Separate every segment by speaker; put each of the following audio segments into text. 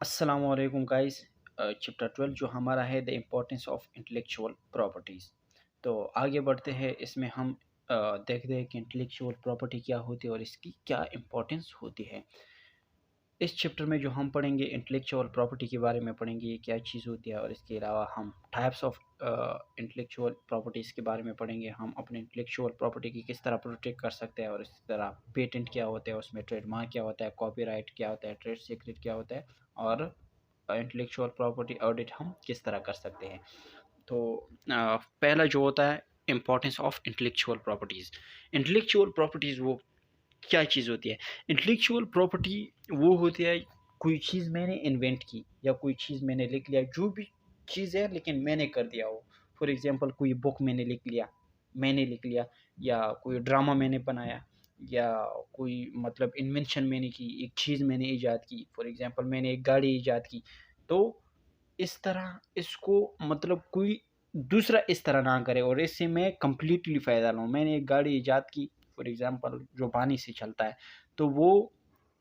Speaker 1: अस्सलामुअलैकुम guys. Chapter 12 जो हमारा है the importance of intellectual properties. तो आगे बढ़ते हैं, इसमें हम देखते हैं कि इंटेलेक्चुअल प्रॉपर्टी क्या होती है और इसकी क्या इम्पोर्टेंस होती है। इस चैप्टर में जो हम पढ़ेंगे इंटेलेक्चुअल प्रॉपर्टी के बारे में पढ़ेंगे, ये क्या चीज़ होती है, और इसके अलावा हम टाइप्स ऑफ इंटेलेक्चुअल प्रॉपर्टीज़ के बारे में पढ़ेंगे। हम अपने इंटेलेक्चुअल प्रॉपर्टी की किस तरह प्रोटेक्ट कर सकते हैं और इस तरह पेटेंट क्या होते हैं, उसमें ट्रेडमार्क क्या होता है, कॉपीराइट क्या होता है, ट्रेड सीक्रेट क्या होता है, और इंटेलेक्चुअल प्रॉपर्टी ऑडिट हम किस तरह कर सकते हैं। तो पहला जो होता है importance of intellectual properties. Intellectual properties वो क्या चीज़ होती है? इंटेलेक्चुअल प्रॉपर्टी वो होती है, कोई चीज़ मैंने इन्वेंट की या कोई चीज़ मैंने लिख लिया, जो भी चीज़ है लेकिन मैंने कर दिया हो। फॉर एग्ज़ाम्पल कोई बुक मैंने लिख लिया, या कोई ड्रामा मैंने बनाया, या कोई मतलब इन्वेंशन मैंने की, एक चीज़ मैंने ईजाद की। फॉर एग्ज़ाम्पल मैंने एक गाड़ी ईजाद की। तो इस तरह इसको मतलब कोई दूसरा इस तरह ना करे और इससे मैं कंप्लीटली फ़ायदा लूँ। मैंने एक गाड़ी ईजाद की, फॉर एग्ज़ाम्पल जो पानी से चलता है, तो वो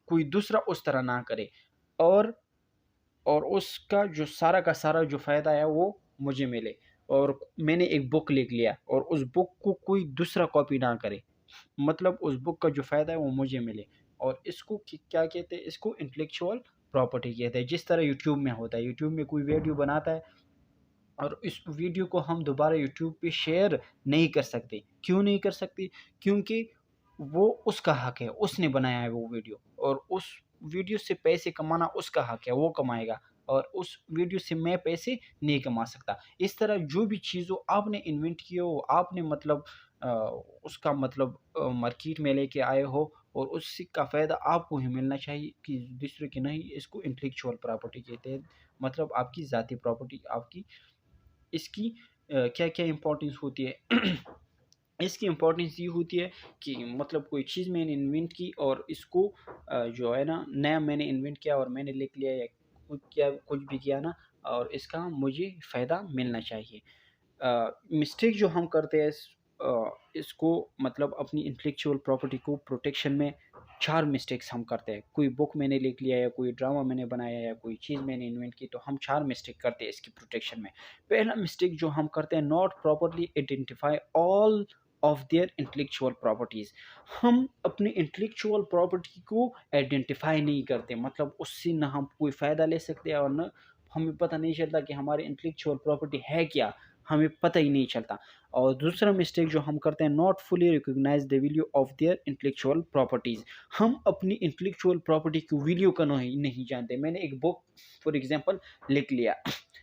Speaker 1: कोई दूसरा उस तरह ना करे, और उसका जो सारा का सारा जो फ़ायदा है वो मुझे मिले। और मैंने एक बुक लिख लिया और उस बुक को कोई दूसरा कॉपी ना करे, मतलब उस बुक का जो फ़ायदा है वो मुझे मिले। और इसको क्या कहते हैं? इसको इंटेलेक्चुअल प्रॉपर्टी कहते हैं। जिस तरह यूट्यूब में होता है, यूट्यूब में कोई वीडियो बनाता है और इस वीडियो को हम दोबारा यूट्यूब पे शेयर नहीं कर सकते। क्यों नहीं कर सकते? क्योंकि वो उसका हक है, उसने बनाया है वो वीडियो, और उस वीडियो से पैसे कमाना उसका हक है, वो कमाएगा, और उस वीडियो से मैं पैसे नहीं कमा सकता। इस तरह जो भी चीज़ हो आपने इन्वेंट की हो, आपने मतलब अ, उसका मतलब मार्केट में लेके आए हो, और उसी का फ़ायदा आपको ही मिलना चाहिए कि दूसरे की नहीं। इसको इंटेलेक्चुअल प्रॉपर्टी कहते हैं। मतलब आपकी ज़ाती प्रॉपर्टी, आपकी इसकी क्या-क्या इम्पोर्टेंस होती है? इसकी इम्पोर्टेंस ये होती है कि मतलब कोई चीज़ मैंने इन्वेंट की और इसको जो है ना नया मैंने इन्वेंट किया और मैंने लिख लिया या कुछ भी किया ना, और इसका मुझे फ़ायदा मिलना चाहिए। मिस्टेक जो हम करते हैं इसको मतलब अपनी इंटेलेक्चुअल प्रॉपर्टी को प्रोटेक्शन में 4 मिस्टेक्स हम करते हैं। कोई बुक मैंने लिख लिया या कोई ड्रामा मैंने बनाया या कोई चीज़ मैंने इन्वेंट की, तो हम 4 मिस्टेक करते हैं इसकी प्रोटेक्शन में। पहला मिस्टेक जो हम करते हैं, not properly identify all of their intellectual properties. हम अपनी इंटेलेक्चुअल प्रॉपर्टी को आइडेंटिफाई नहीं करते, मतलब उससे ना हम कोई फ़ायदा ले सकते हैं और ना हमें पता नहीं चलता कि हमारी इंटेलेक्चुअल प्रॉपर्टी है क्या? हमें पता ही नहीं चलता। और दूसरा मिस्टेक जो हम करते हैं, not fully recognize the value of their intellectual properties. हम अपनी इंटेलेक्चुअल प्रॉपर्टी की वैल्यू का नहीं नहीं जानते। मैंने एक बुक फॉर एग्ज़ाम्पल लिख लिया।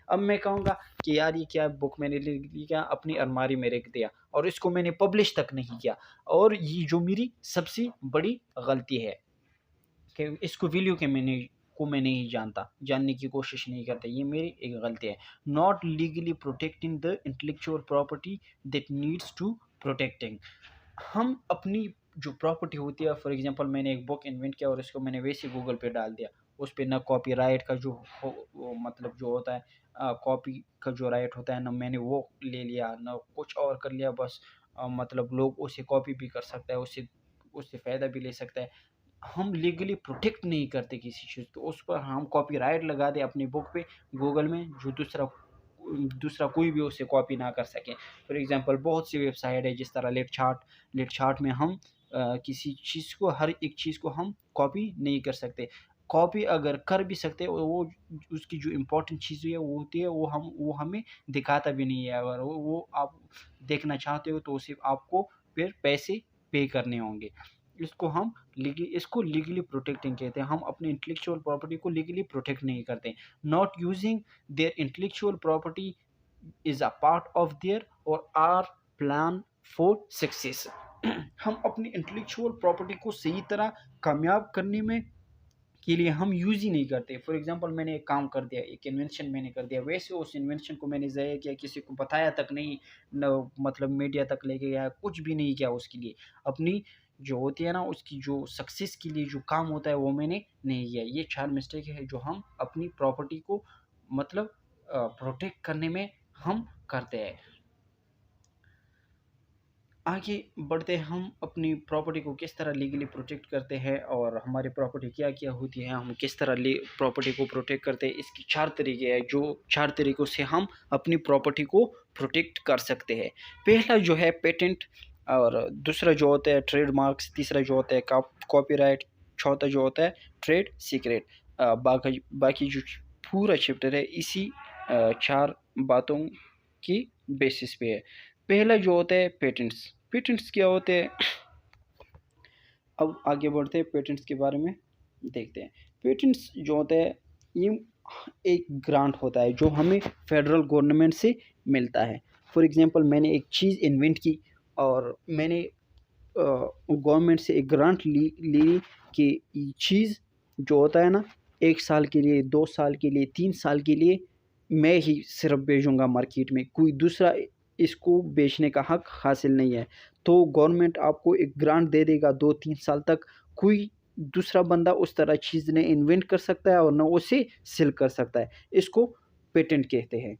Speaker 1: अब मैं कहूँगा कि यार ये क्या बुक मैंने लिख लिया, अपनी अलमारी में रख दिया और इसको मैंने पब्लिश तक नहीं किया, और ये जो मेरी सबसे बड़ी गलती है कि इसको वैल्यू के मैं नहीं जानता, जानने की कोशिश नहीं करता, ये मेरी एक गलती है। Not legally protecting the intellectual property that needs to protecting. हम अपनी जो प्रॉपर्टी होती है, फॉर एग्ज़ाम्पल मैंने एक बुक इन्वेंट किया और इसको मैंने वैसे गूगल पे डाल दिया। उस पे ना कॉपीराइट का जो हो वो मतलब जो होता है कॉपी का जो राइट होता है, ना मैंने वो ले लिया, ना कुछ और कर लिया, बस मतलब लोग उसे कॉपी भी कर सकता है, उससे उससे फ़ायदा भी ले सकता है। हम लीगली प्रोटेक्ट नहीं करते किसी चीज़ को, उस पर हम कॉपीराइट लगा दें अपनी बुक पे गूगल में, जो दूसरा कोई भी उसे कॉपी ना कर सके। फॉर एग्ज़ाम्पल बहुत सी वेबसाइट है, जिस तरह लिटचार्ट में हम किसी चीज़ को, हर एक चीज़ को हम कॉपी नहीं कर सकते। कॉपी अगर कर भी सकते हैं, वो उसकी जो इम्पोर्टेंट चीज़ें है वो होती है, वो हमें दिखाता भी नहीं है। अगर वो आप देखना चाहते हो तो सिर्फ़ आपको फिर पैसे पे करने होंगे। इसको लीगली प्रोटेक्टिंग कहते हैं। हम अपनी इंटेलेक्चुअल प्रॉपर्टी को लीगली प्रोटेक्ट नहीं करते। Not using their intellectual property is a part of their और आर प्लान फॉर सक्सेस। हम अपनी इंटेलेक्चुअल प्रॉपर्टी को सही तरह कामयाब करने में के लिए हम यूज़ ही नहीं करते। फॉर एग्ज़ाम्पल मैंने एक काम कर दिया, एक इन्वेंशन मैंने कर दिया, वैसे उस इन्वेंशन को मैंने ज़ाया किया, किसी को बताया तक नहीं, न मतलब मीडिया तक लेके गया, कुछ भी नहीं किया उसके लिए। अपनी जो होती है ना, उसकी जो सक्सेस के लिए जो काम होता है वो मैंने नहीं किया। ये 4 मिस्टेक है जो हम अपनी प्रॉपर्टी को मतलब प्रोटेक्ट करने में हम करते हैं। आगे बढ़ते हैं, हम अपनी प्रॉपर्टी को किस तरह लीगली प्रोटेक्ट करते हैं और हमारी प्रॉपर्टी क्या-क्या होती है, हम किस तरह ले प्रॉपर्टी को प्रोटेक्ट करते हैं। इसके 4 तरीके हैं, जो 4 तरीकों से हम अपनी प्रॉपर्टी को प्रोटेक्ट कर सकते हैं। पहला जो है पेटेंट, और दूसरा जो होता है ट्रेडमार्क्स, तीसरा जो होता है कॉपीराइट, चौथा जो होता है ट्रेड सीक्रेट। बाकी बाकी जो पूरा चैप्टर है इसी 4 बातों की बेसिस पे है। पहला जो होता है पेटेंट्स। पेटेंट्स क्या होते हैं? अब आगे बढ़ते हैं, पेटेंट्स के बारे में देखते हैं। पेटेंट्स जो होता है ये एक ग्रांट होता है जो हमें फेडरल गवर्नमेंट से मिलता है। फॉर एग्जांपल मैंने एक चीज़ इन्वेंट की और मैंने गवर्नमेंट से एक ग्रांट ली कि ये चीज़ जो होता है ना, 1 साल के लिए, 2 साल के लिए, 3 साल के लिए मैं ही सिर्फ बेचूँगा मार्केट में, कोई दूसरा इसको बेचने का हक हासिल नहीं है। तो गवर्नमेंट आपको एक ग्रांट दे देगा 2-3 साल तक, कोई दूसरा बंदा उस तरह चीज़ नहीं इन्वेंट कर सकता है और ना उसे सेल कर सकता है। इसको पेटेंट कहते हैं।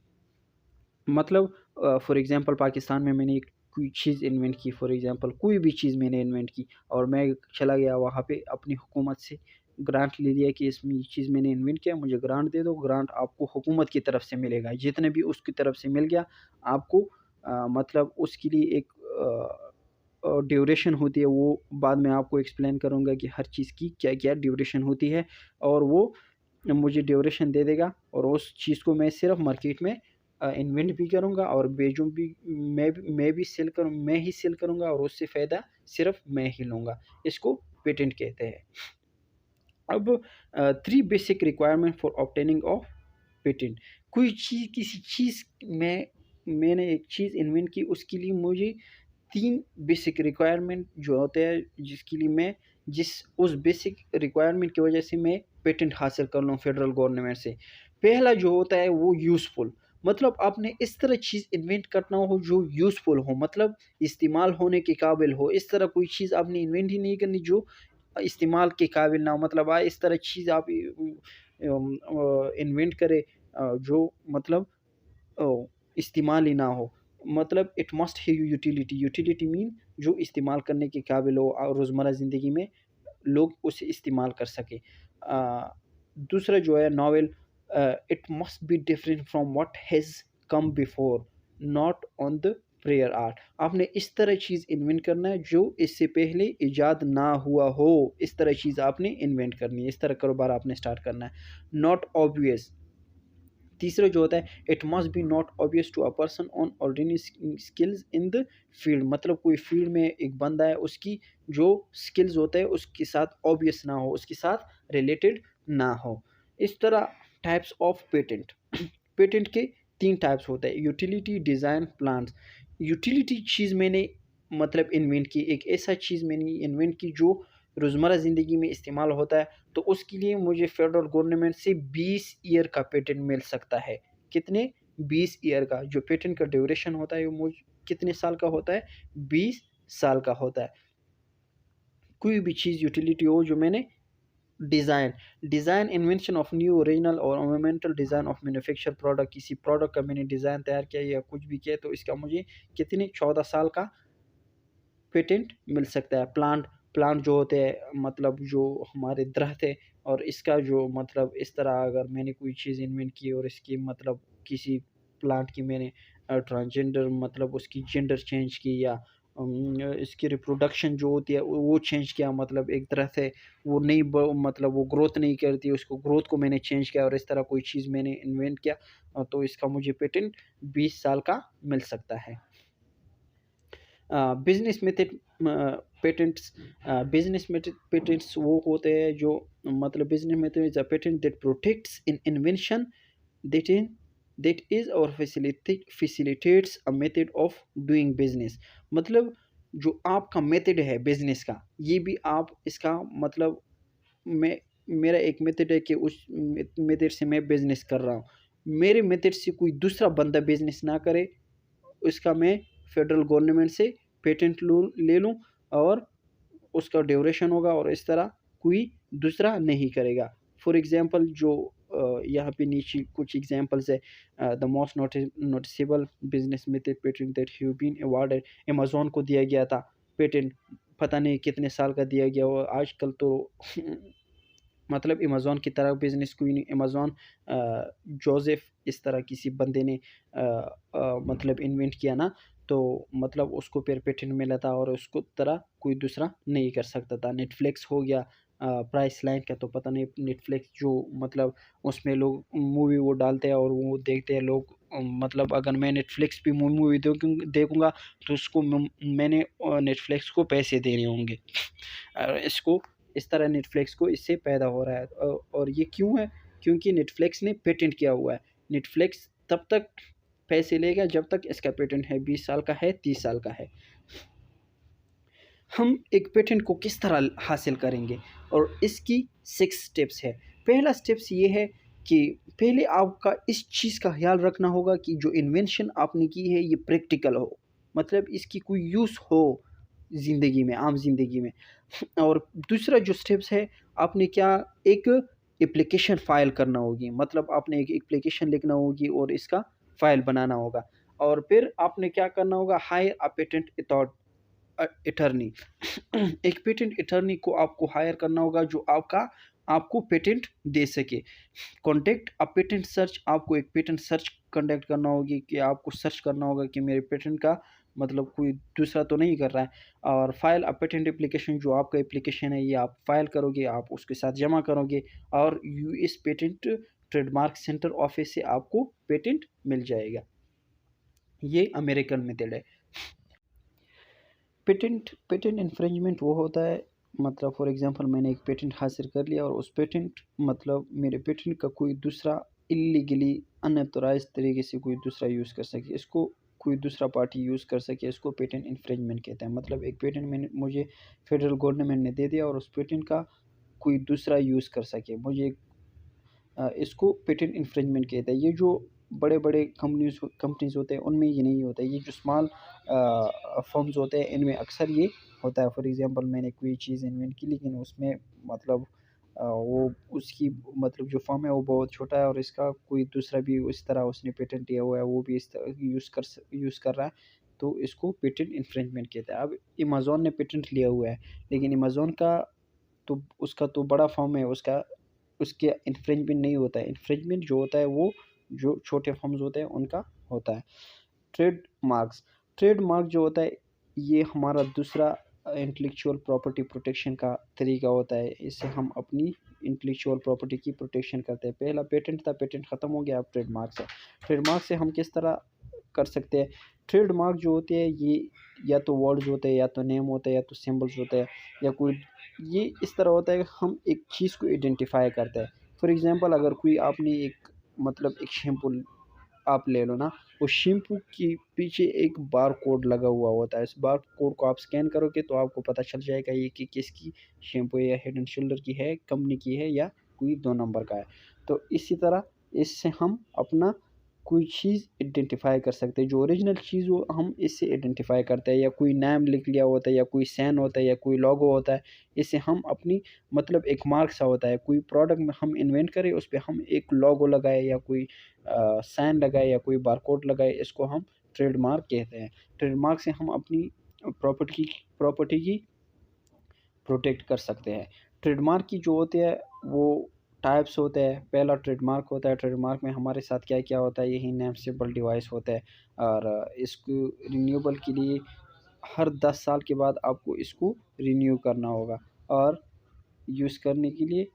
Speaker 1: मतलब फॉर एग्ज़ाम्पल पाकिस्तान में मैंने एक कोई चीज़ इन्वेंट की, फॉर एग्ज़ाम्पल कोई भी चीज़ मैंने इन्वेंट की और मैं चला गया वहाँ पे अपनी हुकूमत से ग्रांट ले लिया कि इसमें ये चीज़ मैंने इन्वेंट किया, मुझे ग्रांट दे दो। ग्रांट आपको हुकूमत की तरफ से मिलेगा, जितने भी उसकी तरफ से मिल गया आपको, मतलब उसके लिए एक ड्यूरेशन होती है, वो बाद में आपको एक्सप्लेन करूँगा कि हर चीज़ की क्या-क्या ड्यूरेशन होती है, और वो मुझे ड्यूरेशन दे देगा और उस चीज़ को मैं सिर्फ मार्केट में इन्वेंट भी करूँगा और बेचूँ भी। मैं ही सेल करूँगा और उससे फ़ायदा सिर्फ मैं ही लूँगा। इसको पेटेंट कहते हैं। अब 3 basic requirement for obtaining of patent. कोई चीज़, किसी चीज़ में मैंने एक चीज़ इन्वेंट की, उसके लिए मुझे 3 बेसिक रिक्वायरमेंट जो होते हैं, जिसके लिए मैं जिस उस बेसिक रिक्वायरमेंट की वजह से मैं पेटेंट हासिल कर लूँ फेडरल गवर्नमेंट से। पहला जो होता है वो यूज़फुल, मतलब आपने इस तरह चीज़ इन्वेंट करना हो जो यूज़फुल हो, मतलब इस्तेमाल होने के काबिल हो। इस तरह कोई चीज़ आपने इन्वेंट ही नहीं करनी जो इस्तेमाल के काबिल ना हो, मतलब इस तरह चीज़ आप इन्वेंट करें जो मतलब इस्तेमाल ही ना हो। मतलब it must have utility. Utility mean जो इस्तेमाल करने के काबिल हो और रोज़मर्रा ज़िंदगी में लोग उसे इस्तेमाल कर सकें। दूसरा जो है novel, it must be different from what has come before, not on the prayer art. आपने इस तरह चीज़ इन्वेंट करना है जो इससे पहले इजाद ना हुआ हो, इस तरह चीज़ आपने इन्वेंट करनी है, इस तरह कारोबार आपने स्टार्ट करना है। Not obvious. तीसरा जो होता है it must be not obvious to a person on ordinary skills in the field, मतलब कोई फील्ड में एक बंदा है, उसकी जो स्किल्स होते हैं उसके साथ ऑब्वियस ना हो, उसके साथ रिलेटेड ना हो। इस तरह टाइप्स ऑफ पेटेंट। पेटेंट के 3 टाइप्स होते हैं, यूटिलिटी, डिज़ाइन, प्लान्स। यूटिलिटी चीज़ मैंने मतलब इन्वेंट की, एक ऐसा चीज़ मैंने इन्वेंट की जो रोज़मर्रा ज़िंदगी में इस्तेमाल होता है, तो उसके लिए मुझे फेडरल गवर्नमेंट से 20 ईयर का पेटेंट मिल सकता है। कितने? 20 ईयर का। जो पेटेंट का ड्यूरेशन होता है वो कितने साल का होता है? 20 साल का होता है। कोई भी चीज़ यूटिलिटी हो जो मैंने design, design invention of new original और original design of manufacture product, किसी प्रोडक्ट का मैंने डिज़ाइन तैयार किया या कुछ भी किया, तो इसका मुझे कितने 14 साल का पेटेंट मिल सकता है। प्लांट, प्लांट जो होते हैं मतलब जो हमारे दरख्त है, और इसका जो मतलब इस तरह अगर मैंने कोई चीज़ इन्वेंट की और इसकी मतलब किसी प्लांट की मैंने ट्रांसजेंडर मतलब उसकी जेंडर चेंज की, या इसकी रिप्रोडक्शन जो होती है वो चेंज किया, मतलब एक दरख्त है वो नहीं मतलब वो ग्रोथ नहीं करती, उसको ग्रोथ को मैंने चेंज किया और इस तरह कोई चीज़ मैंने इन्वेंट किया, तो इसका मुझे पेटेंट 20 साल का मिल सकता है। Business method patents. Business method patents वो होते हैं जो मतलब business method is a patent that protects in invention that in that is और facilitates a method of doing business. मतलब जो आपका मेथड है बिजनेस का, ये भी आप इसका मतलब मैं मेरा एक मेथड है कि उस मेथड से मैं बिजनेस कर रहा हूँ, मेरे मेथड से कोई दूसरा बंदा बिजनेस ना करे, उसका मैं फेडरल गवर्नमेंट से पेटेंट ले लूँ और उसका ड्यूरेशन होगा और इस तरह कोई दूसरा नहीं करेगा। फॉर एग्ज़ाम्पल जो यहाँ पे नीचे कुछ एग्जांपल्स है। The most noticeable business method patent that have been awarded, Amazon को दिया गया था पेटेंट, पता नहीं कितने साल का दिया गया। और आजकल तो मतलब अमेज़न की तरह बिजनेस क्वीन अमेज़न जोसेफ इस तरह किसी बंदे ने मतलब इन्वेंट किया ना, तो मतलब उसको फिर पेटेंट मिला था और उसको तरह कोई दूसरा नहीं कर सकता था। नेटफ्लिक्स हो गया, प्राइस लाइन का तो पता नहीं, नेटफ्लिक्स जो मतलब उसमें लोग मूवी वो डालते हैं और वो देखते हैं लोग। मतलब अगर मैं नेटफ्लिक्स पे मूवी देखूंगा तो उसको मैंने नेटफ्लिक्स को पैसे देने होंगे। इसको इस तरह नेटफ्लिक्स को इससे पैदा हो रहा है। और ये क्यों है? क्योंकि नेटफ्लिक्स ने पेटेंट किया हुआ है। नेटफ्लिक्स तब तक पैसे लेगा जब तक इसका पेटेंट है, 20 साल का है, 30 साल का है। हम एक पेटेंट को किस तरह हासिल करेंगे और इसकी 6 स्टेप्स है। पहला स्टेप्स ये है कि पहले आपका इस चीज़ का ख्याल रखना होगा कि जो इन्वेंशन आपने की है ये प्रैक्टिकल हो, मतलब इसकी कोई यूज़ हो ज़िंदगी में, आम ज़िंदगी में। और दूसरा जो स्टेप्स है, आपने क्या एक एप्लीकेशन फ़ाइल करना होगी, मतलब आपने एक एप्लीकेशन लिखना होगी और इसका फ़ाइल बनाना होगा। और फिर आपने क्या करना होगा, हायर अ पेटेंट अटर्नी। एक पेटेंट अटर्नी को आपको हायर करना होगा जो आपको पेटेंट दे सके। कॉन्टेक्ट अ पेटेंट सर्च, आपको एक पेटेंट सर्च कंडक्ट करना होगी कि आपको सर्च करना होगा कि मेरे पेटेंट का मतलब कोई दूसरा तो नहीं कर रहा है। और फाइल अ पेटेंट एप्लीकेशन, जो आपका एप्लीकेशन है ये आप फाइल करोगे, आप उसके साथ जमा करोगे और US patent trademark centre office से आपको पेटेंट मिल जाएगा। ये अमेरिकन मेथड है। पेटेंट पेटेंट इन्फ्रिंजमेंट वो होता है, मतलब फॉर एग्जांपल मैंने एक पेटेंट हासिल कर लिया और उस पेटेंट मतलब मेरे पेटेंट का कोई दूसरा इलीगली अनऑथोराइज तरीके से कोई दूसरा यूज़ कर सके, इसको कोई दूसरा पार्टी यूज़ कर सके, इसको पेटेंट इन्फ्रिंजमेंट कहते हैं। मतलब एक पेटेंट मैंने मुझे फेडरल गवर्नमेंट ने दे दिया और उस पेटेंट का कोई दूसरा यूज़ कर सके, मुझे इसको पेटेंट इन्फ्रिंजमेंट कहते हैं। ये जो बड़े-बड़े कंपनीज़ होते हैं उनमें ये नहीं होता है, ये जो स्मॉल फर्म्स होते हैं इनमें अक्सर ये होता है। फॉर एग्ज़ाम्पल मैंने कोई चीज़ इन्वेंट की लेकिन उसमें मतलब वो उसकी मतलब जो फर्म है वो बहुत छोटा है और इसका कोई दूसरा भी इस तरह उसने पेटेंट लिया हुआ है, वो भी इस तरह यूज़ कर रहा है, तो इसको पेटेंट इन्फ्रिंजमेंट कहते हैं। अब अमेज़न ने पेटेंट लिया हुआ है लेकिन अमेज़न का तो उसका तो बड़ा फर्म है, उसके इन्फ्रिंजमेंट नहीं होता है। इन्फ्रिंजमेंट जो होता है वो जो छोटे फर्म्स होते हैं उनका होता है। ट्रेडमार्क्स, ट्रेडमार्क जो होता है ये हमारा दूसरा इंटेलेक्चुअल प्रॉपर्टी प्रोटेक्शन का तरीका होता है। इससे हम अपनी इंटेलेक्चुअल प्रॉपर्टी की प्रोटेक्शन करते हैं। पहला पेटेंट था, पेटेंट ख़त्म हो गया, अब ट्रेडमार्क्स है। ट्रेडमार्क से हम किस तरह कर सकते हैं? ट्रेडमार्क जो होते हैं ये या तो वर्ड्स होते हैं, या तो नेम होता है, या तो सिंबल्स होते हैं, या कोई ये इस तरह होता है कि हम एक चीज़ को आइडेंटिफ़ाई करते हैं। फॉर एग्ज़ाम्पल अगर कोई आपने एक मतलब एक शैम्पू आप ले लो ना, उस शैम्पू के पीछे एक बारकोड लगा हुआ होता है। इस बारकोड को आप स्कैन करोगे तो आपको पता चल जाएगा ये कि किसकी शैम्पू है, या हेड एंड शोल्डर की है, कंपनी की है, या कोई 2 नंबर का है। तो इसी तरह इससे हम अपना कोई चीज़ आइडेंटिफ़ाई कर सकते हैं। जो ओरिजिनल चीज़ हो हम इससे आइडेंटिफ़ाई करते हैं, या कोई नाम लिख लिया होता है, या कोई साइन होता है, या कोई लोगो होता है। इससे हम अपनी मतलब एक मार्क सा होता है, कोई प्रोडक्ट में हम इन्वेंट करें उस पे हम एक लोगो लगाए, या कोई साइन लगाए, या कोई बारकोड लगाए, इसको हम ट्रेडमार्क कहते हैं। ट्रेडमार्क से हम अपनी प्रॉपर्टी की प्रोटेक्ट कर सकते हैं। ट्रेडमार्क की जो होती है वो टाइप्स होते हैं। पहला ट्रेडमार्क होता है, ट्रेडमार्क में हमारे साथ क्या-क्या होता है, यही नेम सिंबल डिवाइस होता है। और इसको रिन्यूएबल के लिए हर 10 साल के बाद आपको इसको रिन्यू करना होगा। और यूज़ करने के लिए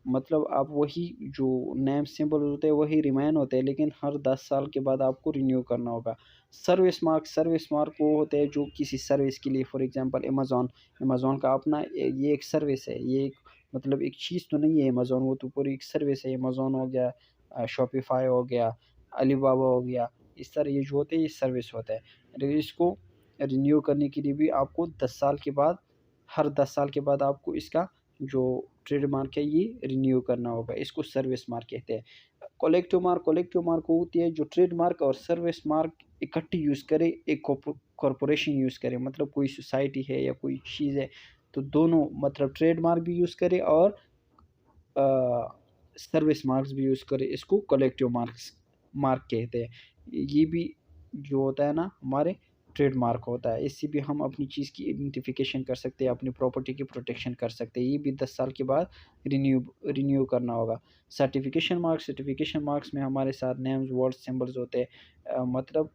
Speaker 1: मतलब आप वही जो नेम सिंबल होते हैं वही रिमेन होते हैं, लेकिन हर 10 साल के बाद आपको रिन्यू करना होगा। सर्विस मार्क वो होते हैं जो किसी सर्विस के लिए, फॉर एग्ज़ाम्पल अमेज़न का अपना ये एक सर्विस है, ये एक मतलब एक चीज़ तो नहीं है अमेज़न, वो तो पूरी एक सर्विस है। अमेज़न हो गया, शॉपिफ़ाई हो गया, अलीबाबा हो गया, इस तरह ये जो होते हैं ये सर्विस होता है। इसको रिन्यू करने के लिए भी आपको 10 साल के बाद, हर 10 साल के बाद आपको इसका जो ट्रेडमार्क है ये रिन्यू करना होगा, इसको सर्विस मार्क कहते हैं। कलेक्टिव मार्क वो होती है जो ट्रेडमार्क और सर्विस मार्क इकट्ठी यूज़ करे, एक कॉरपोरेशन यूज़ करे, मतलब कोई सोसाइटी है या कोई चीज़ है, तो दोनों मतलब ट्रेडमार्क भी यूज़ करे और सर्विस मार्क्स भी यूज़ करें, इसको कलेक्टिव मार्क कहते हैं। ये भी जो होता है ना हमारे ट्रेडमार्क होता है, इससे भी हम अपनी चीज़ की आइडेंटिफिकेशन कर सकते हैं, अपनी प्रॉपर्टी की प्रोटेक्शन कर सकते हैं। ये भी 10 साल के बाद रिन्यू करना होगा। सर्टिफिकेशन मार्क्स में हमारे साथ नेम्स, वर्ड्स, सिंबल्स होते हैं। मतलब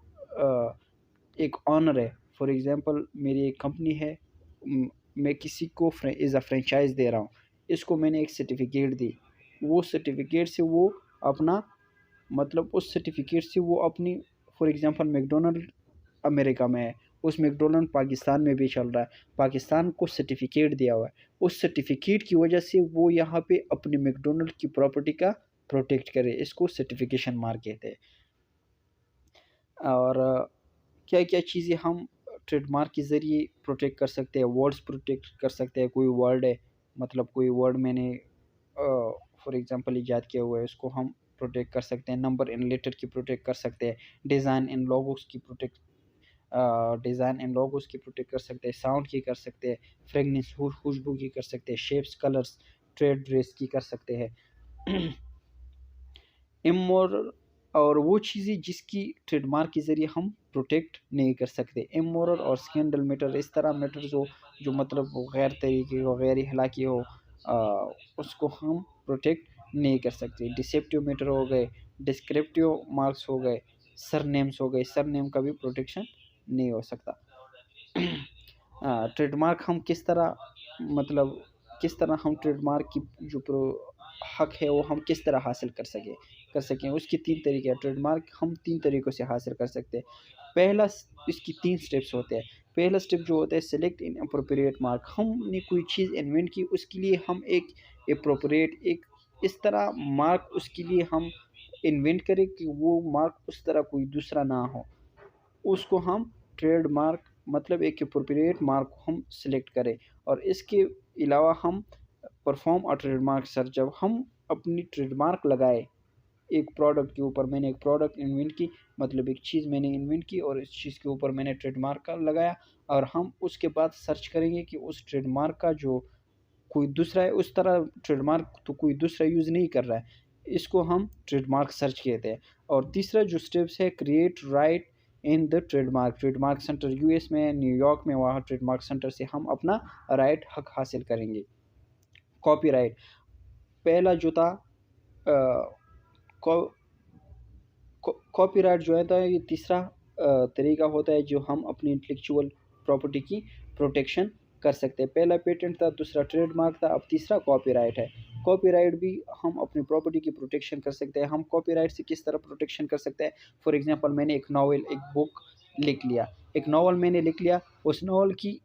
Speaker 1: एक ऑनर है। फॉर एग्ज़ाम्पल मेरी एक कंपनी है, मैं किसी को एज़ अ फ्रेंचाइज़ दे रहा हूँ, इसको मैंने एक सर्टिफिकेट दी, वो सर्टिफिकेट से वो अपना मतलब उस सर्टिफिकेट से वो अपनी, फॉर एग्ज़ाम्पल मैकडॉनल्ड अमेरिका में है, उस मैकडॉनल्ड पाकिस्तान में भी चल रहा है, पाकिस्तान को सर्टिफिकेट दिया हुआ है, उस सर्टिफिकेट की वजह से वो यहाँ पे अपनी मैकडॉनल्ड की प्रॉपर्टी का प्रोटेक्ट करे, इसको सर्टिफिकेशन मार्क कहते हैं। और क्या क्या चीज़ें हम ट्रेडमार्क के ज़रिए प्रोटेक्ट कर सकते हैं, वर्ड्स प्रोटेक्ट कर सकते हैं। कोई वर्ड है, मतलब कोई वर्ड मैंने फॉर एग्ज़ाम्पल ईजाद किया हुआ है, उसको हम प्रोटेक्ट कर सकते हैं। नंबर इन लेटर की प्रोटेक्ट कर सकते हैं। डिज़ाइन इन लोगोस की प्रोटेक्ट कर सकते हैं। साउंड की कर सकते हैं। फ्रेगनेंस खुशबू की कर सकते हैं। शेप्स, कलर्स, ट्रेड ड्रेस की कर सकते हैं। इमोरल और वो चीज़ें जिसकी ट्रेडमार्क के ज़रिए हम प्रोटेक्ट नहीं कर सकते। इमोरल और स्कैंडल मैटर, इस तरह मैटर जो मतलब वो गैर तरीके हो, गैर अखलाकी हो, उसको हम प्रोटेक्ट नहीं कर सकते। डिसेप्टिव मैटर हो गए, डिस्क्रिप्टिव मार्क्स हो गए, सरनेम्स हो गए, सरनेम का भी प्रोटेक्शन नहीं हो सकता। ट्रेडमार्क हम किस तरह मतलब किस तरह हम ट्रेडमार्क की जो हक है वो हम किस तरह हासिल कर सकें उसके 3 तरीके हैं। ट्रेडमार्क हम 3 तरीक़ों से हासिल कर सकते हैं। पहला इसकी 3 स्टेप्स होते हैं। पहला स्टेप जो होता है सेलेक्ट इन अप्रोप्रिएट मार्क, हमने कोई चीज़ इन्वेंट की, उसके लिए हम एक अप्रोप्रिएट एक इस तरह मार्क उसके लिए हम इन्वेंट करें कि वो मार्क उस तरह कोई दूसरा ना हो, उसको हम ट्रेडमार्क मतलब एक एप्रोप्रिएट मार्क हम सेलेक्ट करें। और इसके अलावा हम परफॉर्म अ ट्रेडमार्क सर्च, जब हम अपनी ट्रेडमार्क लगाए एक प्रोडक्ट के ऊपर, मैंने एक प्रोडक्ट इन्वेंट की, मतलब एक चीज़ मैंने इन्वेंट की और इस चीज़ के ऊपर मैंने ट्रेडमार्क का लगाया, और हम उसके बाद सर्च करेंगे कि उस ट्रेडमार्क का जो कोई दूसरा है उस तरह ट्रेडमार्क तो कोई दूसरा यूज़ नहीं कर रहा है, इसको हम ट्रेडमार्क सर्च कहते हैं। और तीसरा जो स्टेप्स है create right in the trademark centre, US में, न्यूयॉर्क में, वहाँ ट्रेडमार्क सेंटर से हम अपना राइट हक हासिल करेंगे। कॉपीराइट, पहला जो था कॉपीराइट जो है ये तीसरा तरीका होता है जो हम अपनी इंटेलेक्चुअल प्रॉपर्टी की प्रोटेक्शन कर सकते हैं। पहला पेटेंट था, दूसरा ट्रेडमार्क था, अब तीसरा कॉपीराइट है। कॉपीराइट भी हम अपनी प्रॉपर्टी की प्रोटेक्शन कर सकते हैं। हम कॉपीराइट से किस तरह प्रोटेक्शन कर सकते हैं? फॉर एग्जांपल मैंने एक नावल, एक बुक लिख लिया, एक नावल मैंने लिख लिया, उस नावल की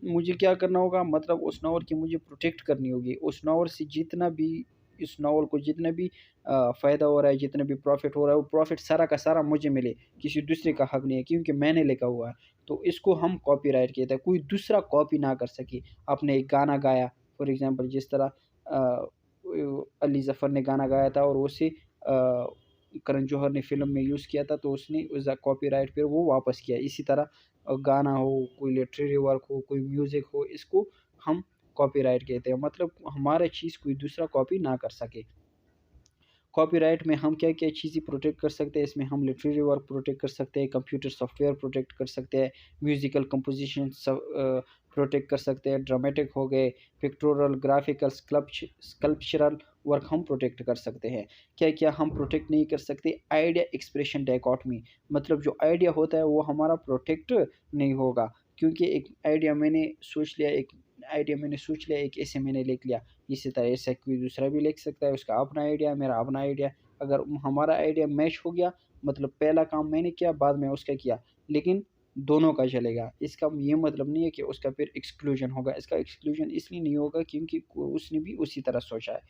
Speaker 1: मुझे क्या करना होगा, मतलब उस नावल की मुझे प्रोटेक्ट करनी होगी। उस नावल से जितना भी इस नावल को जितना भी फ़ायदा हो रहा है, जितना भी प्रॉफ़िट हो रहा है, वो प्रॉफ़िट सारा का सारा मुझे मिले, किसी दूसरे का हक नहीं है, क्योंकि मैंने लिखा हुआ है। तो इसको हम कॉपीराइट कहते हैं, कोई दूसरा कॉपी ना कर सके। आपने एक गाना गाया, फॉर एग्ज़ाम्पल जिस तरह अली ज़फ़र ने गाना गाया था और उसे करण जौहर ने फ़िल्म में यूज़ किया था, तो उसने उस कॉपीराइट पे वो वापस किया। इसी तरह गाना हो, कोई लिटरेरी वर्क हो, कोई म्यूज़िक हो, इसको हम कॉपीराइट कहते हैं, मतलब हमारा चीज़ कोई दूसरा कॉपी ना कर सके। कॉपीराइट में हम क्या-क्या चीज़ें प्रोटेक्ट कर सकते हैं, इसमें हम लिटरेरी वर्क प्रोटेक्ट कर सकते हैं, कंप्यूटर सॉफ्टवेयर प्रोटेक्ट कर सकते हैं, म्यूज़िकल कंपोज़िशन प्रोटेक्ट कर सकते हैं, ड्रामेटिक हो गए, पिक्टोरल, ग्राफ़िकल, स्कल्पचरल वर्क हम प्रोटेक्ट कर सकते हैं। क्या-क्या हम प्रोटेक्ट नहीं कर सकते? आइडिया एक्सप्रेशन डायकॉटमी, मतलब जो आइडिया होता है वो हमारा प्रोटेक्ट नहीं होगा, क्योंकि एक आइडिया मैंने सोच लिया, एक ऐसे मैंने लिख लिया। इसी तरह ऐसा कोई दूसरा भी लिख सकता है, उसका अपना आइडिया है, मेरा अपना आइडिया है। अगर हमारा आइडिया मैच हो गया, मतलब पहला काम मैंने किया, बाद में उसका किया, लेकिन दोनों का चलेगा। इसका ये मतलब नहीं है कि उसका फिर एक्सक्लूजन होगा। इसका एक्सक्लूजन इसलिए नहीं होगा क्योंकि उसने भी उसी तरह सोचा है।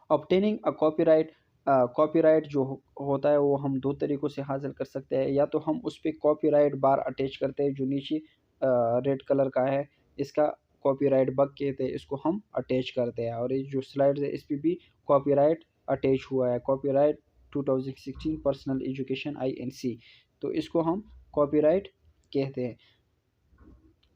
Speaker 1: ऑब्टेनिंग अ कॉपीराइट जो होता है वो हम 2 तरीक़ों से हासिल कर सकते हैं। या तो हम उस पे कॉपीराइट बार अटैच करते हैं जो नीचे रेड कलर का है, इसका कॉपीराइट बग कहते हैं, इसको हम अटैच करते हैं। और ये जो स्लाइड्स है इस पे भी कॉपीराइट अटैच हुआ है, कॉपीराइट 2016 पर्सनल एजुकेशन INC, तो इसको हम कॉपीराइट कहते हैं।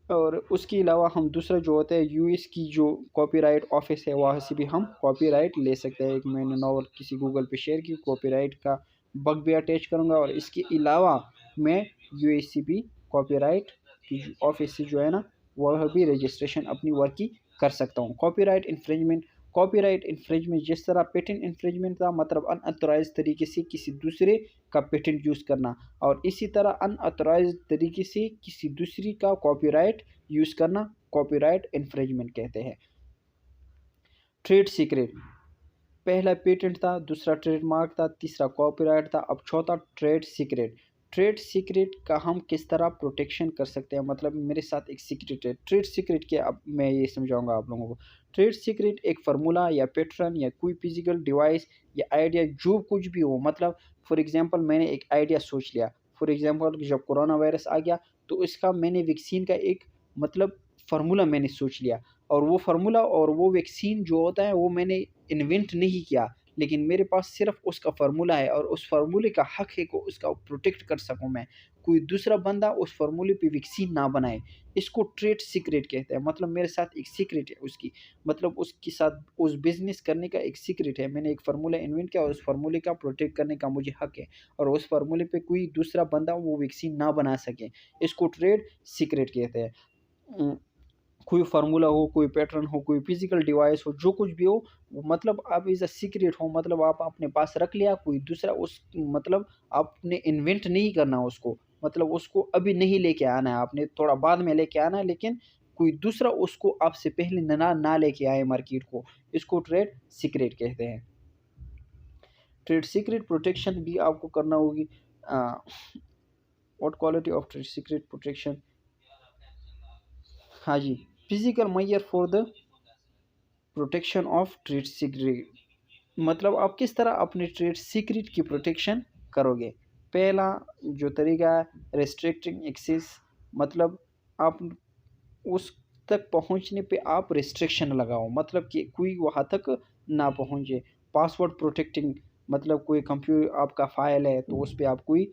Speaker 1: और उसके अलावा हम दूसरा जो होता है यूएस की जो कॉपीराइट ऑफिस है वहाँ से भी हम कॉपीराइट ले सकते हैं। एक मैंने नॉवल किसी गूगल पे शेयर की, कॉपीराइट का बग भी अटैच करूँगा। और इसके अलावा मैं यूएससीबी कॉपीराइट की ऑफिस से जो है ना वह भी रजिस्ट्रेशन अपनी वर्क की कर सकता हूँ। कॉपीराइट इन्फ्रिंजमेंट जिस तरह पेटेंट इन्फ्रिंजमेंट था, मतलब अनअथोराइज तरीके से किसी दूसरे का पेटेंट यूज़ करना, और इसी तरह अनअथोराइज तरीके से किसी दूसरी का कॉपीराइट यूज़ करना कॉपीराइट इन्फ्रिंजमेंट कहते हैं। ट्रेड सीक्रेट, पहला पेटेंट था, दूसरा ट्रेडमार्क था, तीसरा कॉपीराइट था, अब चौथा ट्रेड सीक्रेट। ट्रेड सीक्रेट का हम किस तरह प्रोटेक्शन कर सकते हैं, मतलब मेरे साथ एक सीक्रेट है। ट्रेड सीक्रेट के अब मैं ये समझाऊंगा आप लोगों को। ट्रेड सीक्रेट एक फार्मूला या पैटर्न या कोई फिजिकल डिवाइस या आइडिया जो कुछ भी हो, मतलब फॉर एग्जांपल मैंने एक आइडिया सोच लिया। फॉर एग्जांपल जब कोरोना वायरस आ गया तो इसका मैंने वैक्सीन का एक मतलब फार्मूला मैंने सोच लिया, और वो फार्मूला और वो वैक्सीन जो होता है वो मैंने इन्वेंट नहीं किया, लेकिन मेरे पास सिर्फ उसका फार्मूला है और उस फार्मूले का हक है को उसका प्रोटेक्ट कर सकूं मैं। कोई दूसरा बंदा उस फार्मूले पे वैक्सीन ना बनाए, इसको ट्रेड सीक्रेट कहते हैं। मतलब मेरे साथ एक सीक्रेट है उसकी, मतलब उसके साथ उस बिजनेस करने का एक सीक्रेट है। मैंने एक फार्मूला इन्वेंट किया और उस फार्मूले का प्रोटेक्ट करने का मुझे हक है, और उस फार्मूले पे कोई दूसरा बंदा वो वैक्सीन ना बना सके, इसको ट्रेड सीक्रेट कहते हैं। कोई फार्मूला हो, कोई पैटर्न हो, कोई फिजिकल डिवाइस हो, जो कुछ भी हो, मतलब आप इज़ अ सीक्रेट हो, मतलब आप अपने पास रख लिया, कोई दूसरा उस मतलब आपने इन्वेंट नहीं करना उसको, मतलब उसको अभी नहीं लेके आना है, आपने थोड़ा बाद में लेके आना है, लेकिन कोई दूसरा उसको आपसे पहले ना लेके आए मार्केट को, इसको ट्रेड सीक्रेट कहते हैं। ट्रेड सीक्रेट प्रोटेक्शन भी आपको करना होगी। What quality of trade secret protection, हाँ जी, physical measure for the protection of trade secret, मतलब आप किस तरह अपने ट्रेड सीक्रेट की प्रोटेक्शन करोगे। पहला जो तरीका है रेस्ट्रिक्टिंग एक्सेस, मतलब आप उस तक पहुंचने पे आप रिस्ट्रिक्शन लगाओ, मतलब कि कोई वहाँ तक ना पहुंचे। पासवर्ड प्रोटेक्टिंग, मतलब कोई कंप्यूटर आपका फाइल है तो उस पर आप कोई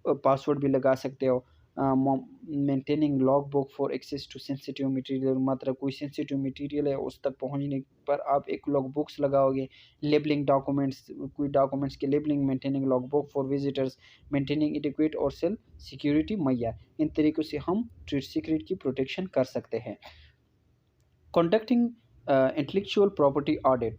Speaker 1: पासवर्ड भी लगा सकते हो। Maintaining log book for access to sensitive material, मतलब कोई सेंसिटिव मटेरियल है उस तक पहुंचने पर आप एक लॉग बुक्स लगाओगे। लेबलिंग डॉक्यूमेंट्स, कोई डॉक्यूमेंट्स की labelling, maintaining log book for visitors, maintaining adequate और सेल सिक्योरिटी मैया, इन तरीक़ों से हम ट्रेड सीक्रेट की प्रोटेक्शन कर सकते हैं। कंडक्टिंग इंटेलेक्चुअल प्रॉपर्टी ऑडिट,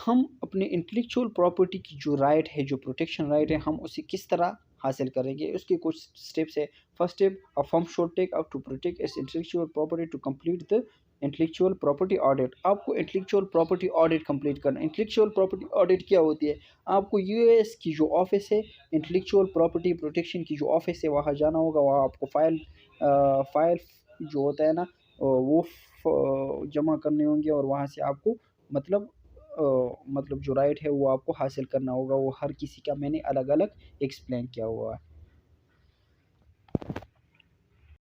Speaker 1: हम अपने इंटेलेक्चुअल प्रॉपर्टी की जो राइट है, जो प्रोटेक्शन राइट है, हम उसे किस तरह हासिल करेंगे, उसके कुछ स्टेप्स है। First step, a firm should take up to protect its intellectual property to complete the intellectual property audit. आपको इंटेलेक्चुअल प्रॉपर्टी ऑडिट कंप्लीट करना। इंटेलेक्चुअल प्रॉपर्टी ऑडिट क्या होती है, आपको यूएस की जो ऑफिस है इंटेलेक्चुअल प्रॉपर्टी प्रोटेक्शन की जो ऑफिस है वहाँ जाना होगा। वहाँ आपको फाइल जो होता है ना वो जमा करने होंगे, और वहाँ से आपको मतलब मतलब जो राइट है वो आपको हासिल करना होगा। वो हर किसी का मैंने अलग अलग एक्सप्लेन किया हुआ है।